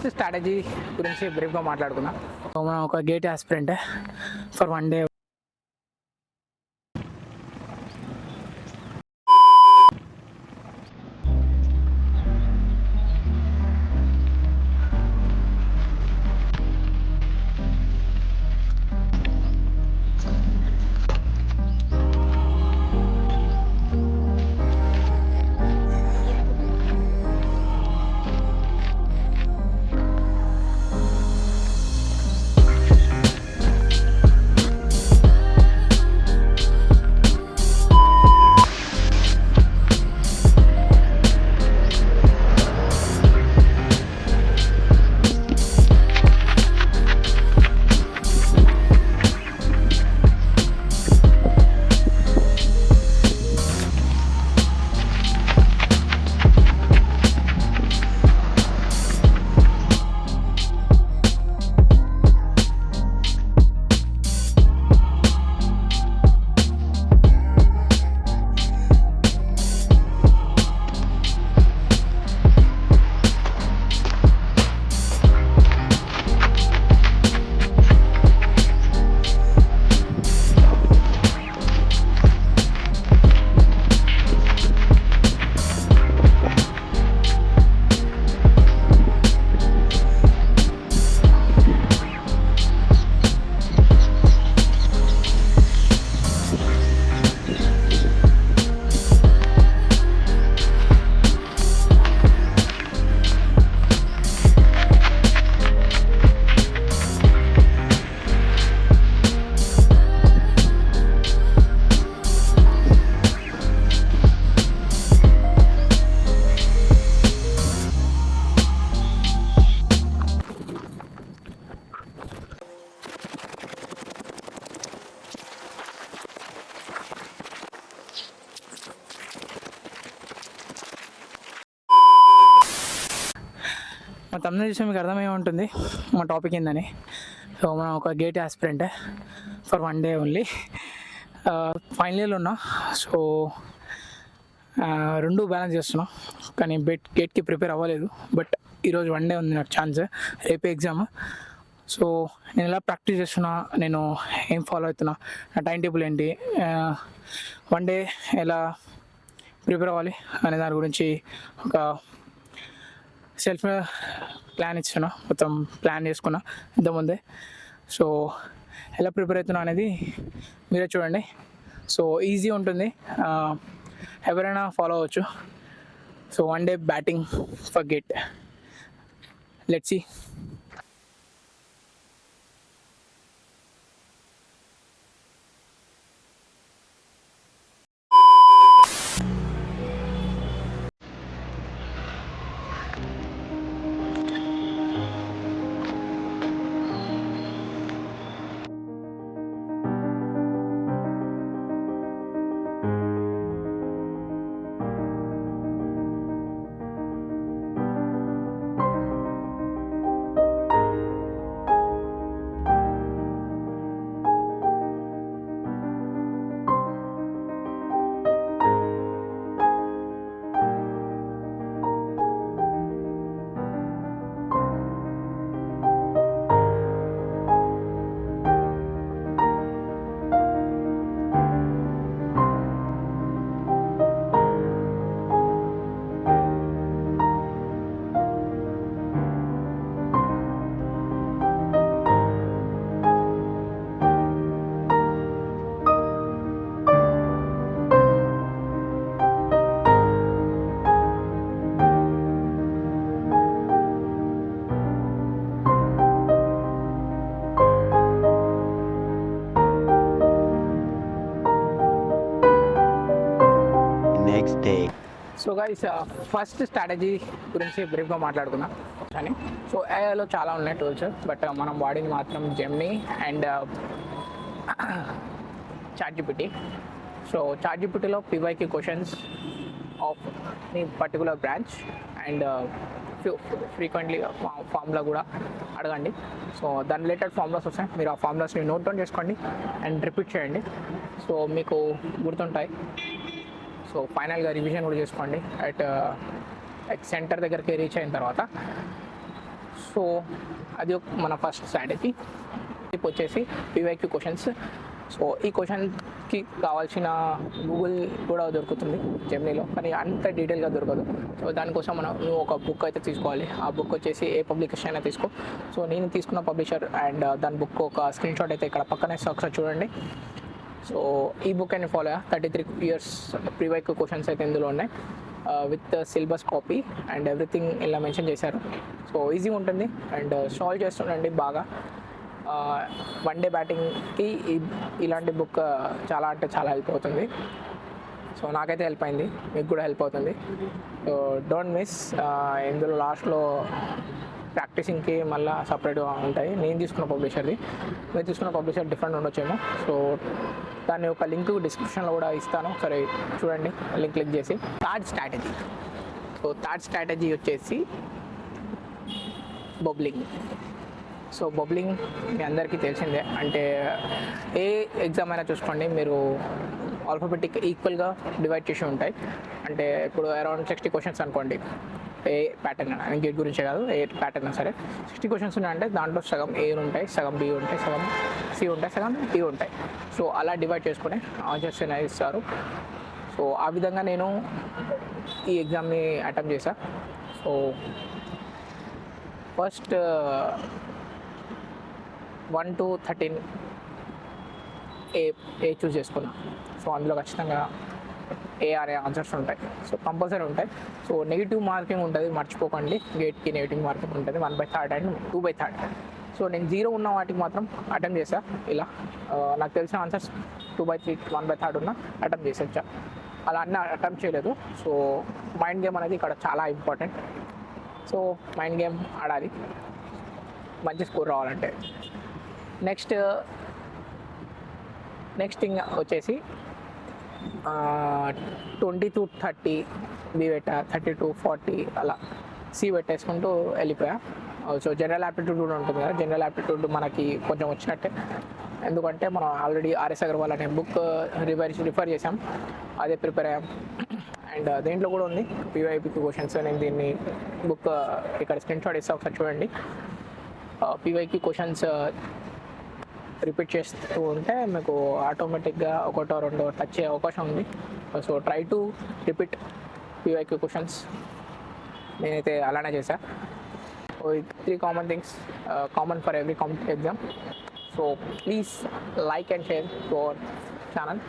First strategy గురించి బ్రీఫ్గా మాట్లాడుకుందాం. మనం ఒక గేట్ ఆస్పిరెంట్ ఫర్ 1 డే. మా తమిళ చూసి మీకు అర్థమయ్యే ఉంటుంది మా టాపిక్ ఏందని. సో మనం ఒక gate aspirant for 1 day only. Final ఇయర్లో ఉన్నా. సో రెండు బ్యాలెన్స్ చేస్తున్నాం, కానీ గేట్కి ప్రిపేర్ అవ్వలేదు. బట్ ఈరోజు 1 డే ఉంది నాకు ఛాన్స్, రేపే ఎగ్జామ్. సో నేను ఎలా ప్రాక్టీస్ చేస్తున్నా, నేను ఏం ఫాలో అవుతున్నా, నా టైం టేబుల్ ఏంటి, 1 డే ఎలా ప్రిపేర్ అవ్వాలి అనే దాని గురించి ఒక సెల్ఫ్ ప్లాన్ ఇచ్చిన, మొత్తం ప్లాన్ చేసుకున్నా ఇంతకుముందే. సో ఎలా ప్రిపేర్ అవుతున్నా అనేది మీరే చూడండి. సో ఈజీ ఉంటుంది, ఎవరైనా ఫాలో అవ్వచ్చు. So 1 day batting for gate, let's see. So guys, first strategy గురించి బ్రీఫ్గా మాట్లాడుకుందాం అని. సో ఏఐలో చాలా ఉన్నాయి టూల్స్, బట్ మనం వాడింది మాత్రం జెమినీ అండ్ చాట్‌జిపిటి. సో చాట్‌జిపిటిలో పివైకి క్వశ్చన్స్ ఆఫ్ నీ particular branch and frequently formula కూడా అడగండి. సో దాని రిలేటెడ్ ఫార్ములాస్ వస్తాయి, మీరు ఆ ఫార్ములాస్ని నోట్ డౌన్ చేసుకోండి అండ్ రిపీట్ చేయండి. సో మీకు గుర్తుంటాయి. సో ఫైనల్గా రివిజన్ కూడా చేసుకోండి అట్ సెంటర్ దగ్గరికి రీచ్ అయిన తర్వాత. సో అది మన ఫస్ట్ స్ట్రాటజీ. టిప్ వచ్చేసి పీవైక్యూ క్వశ్చన్స్. సో ఈ క్వశ్చన్కి కావాల్సిన గూగుల్ కూడా దొరుకుతుంది జెమినీలో, కానీ అంత డీటెయిల్గా దొరకదు. సో దానికోసం నువ్వు ఒక బుక్ అయితే తీసుకోవాలి. ఆ బుక్ వచ్చేసి ఏ పబ్లికేషన్ అయినా తీసుకో. సో నేను తీసుకున్న పబ్లిషర్ అండ్ దాని బుక్ ఒక స్క్రీన్ షాట్ అయితే ఇక్కడ పక్కనే ఒకసారి చూడండి. సో ఈ బుక్ అని ఫాలో 33 years ప్రీవైక్యూ క్వశ్చన్స్ అయితే ఇందులో ఉన్నాయి with syllabus copy and everything ఇలా మెన్షన్ చేశారు. సో ఈజీ ఉంటుంది అండ్ సాల్వ్ చేస్తుండండి బాగా. వన్ డే బ్యాటింగ్కి ఇలాంటి బుక్ చాలా అంటే చాలా హెల్ప్ అవుతుంది. సో నాకైతే హెల్ప్ అయింది, మీకు కూడా హెల్ప్ అవుతుంది. So don't miss. ఇందులో లాస్ట్లో ప్రాక్టీసింగ్కి మళ్ళీ సపరేట్గా ఉంటాయి. నేను తీసుకున్న పబ్లిషర్ది, మీరు తీసుకున్న పబ్లిషర్ డిఫరెంట్ ఉండొచ్చేమో. సో దాన్ని ఒక లింక్ డిస్క్రిప్షన్లో కూడా ఇస్తాను, సరే చూడండి, లింక్ క్లిక్ చేసి. Third strategy. So third strategy వచ్చేసి బబ్లింగ్. సో బబ్లింగ్ మీ అందరికీ తెలిసిందే. అంటే ఏ ఎగ్జామ్ అయినా చూసుకోండి, మీరు ఆల్ఫాబెటిక్ ఈక్వల్గా డివైడ్ చేసి ఉంటాయి. అంటే ఇప్పుడు అరౌండ్ 60 క్వశ్చన్స్ అనుకోండి, ఏ ప్యాటర్న్ అయినా, గేట్ గురించే కాదు, ఏ ప్యాటర్న్ అయినా సరే 60 క్వశ్చన్స్ ఉన్నాయంటే దాంట్లో సగం ఏ ఉంటాయి, సగం బి ఉంటాయి, సగం సి ఉంటాయి, సగం డి ఉంటాయి. సో అలా డివైడ్ చేసుకుని ఆన్సర్స్ అనేవి ఇస్తారు. సో ఆ విధంగా నేను ఈ ఎగ్జామ్ని అటెంప్ట్ చేశాను. సో ఫస్ట్ 1 to 13 ఏ చూస్ చేసుకున్నా. సో అందులో ఖచ్చితంగా ఏ అనే ఆన్సర్స్ ఉంటాయి. సో కంపల్సరీ ఉంటాయి. సో నెగిటివ్ మార్కింగ్ ఉంటుంది, మర్చిపోకండి. గేట్కి నెగిటివ్ మార్కింగ్ ఉంటుంది 1/3 అండ్ 2/3. సో నేను 0 ఉన్న వాటికి మాత్రం అటెంప్ట్ చేశా. ఇలా నాకు తెలిసిన ఆన్సర్స్ 2/3 1/3 ఉన్న అటెంప్ట్ చేసేచ్చా. అలా అన్నీ అటెంప్ట్ చేయలేదు. సో మైండ్ గేమ్ అనేది ఇక్కడ చాలా ఇంపార్టెంట్. సో మైండ్ గేమ్ ఆడాలి మంచి స్కోర్ రావాలంటే. నెక్స్ట్ థింగ్ వచ్చేసి 20 to 30 బి పెట్టా, 30 to 40 అలా సి పెట్టేసుకుంటూ వెళ్ళిపోయా. సో జనరల్ యాప్టిట్యూడ్ కూడా ఉంటుంది కదా, జనరల్ యాప్టిట్యూడ్ మనకి కొంచెం వచ్చినట్టే. ఎందుకంటే మనం ఆల్రెడీ ఆర్ఎస్ అగర్వాల్ అనే బుక్ రిఫర్ చేసాం, అదే ప్రిపేర్ అయ్యాం. అండ్ దీంట్లో కూడా ఉంది పీవైక్యూ క్వశ్చన్స్. నేను దీన్ని బుక్ ఇక్కడ స్క్రీన్ షాట్ ఇస్తా, ఒకసారి చూడండి. పీవైక్యూ క్వశ్చన్స్ రిపీట్ చేస్తూ ఉంటే మీకు ఆటోమేటిక్గా ఒకటో రెండో టచ్ అయ్యే అవకాశం ఉంది. So try to repeat PYQ questions. నేనైతే అలానే చేశాను. So 3 common things common for every competitive exam. So please like and share to our channel.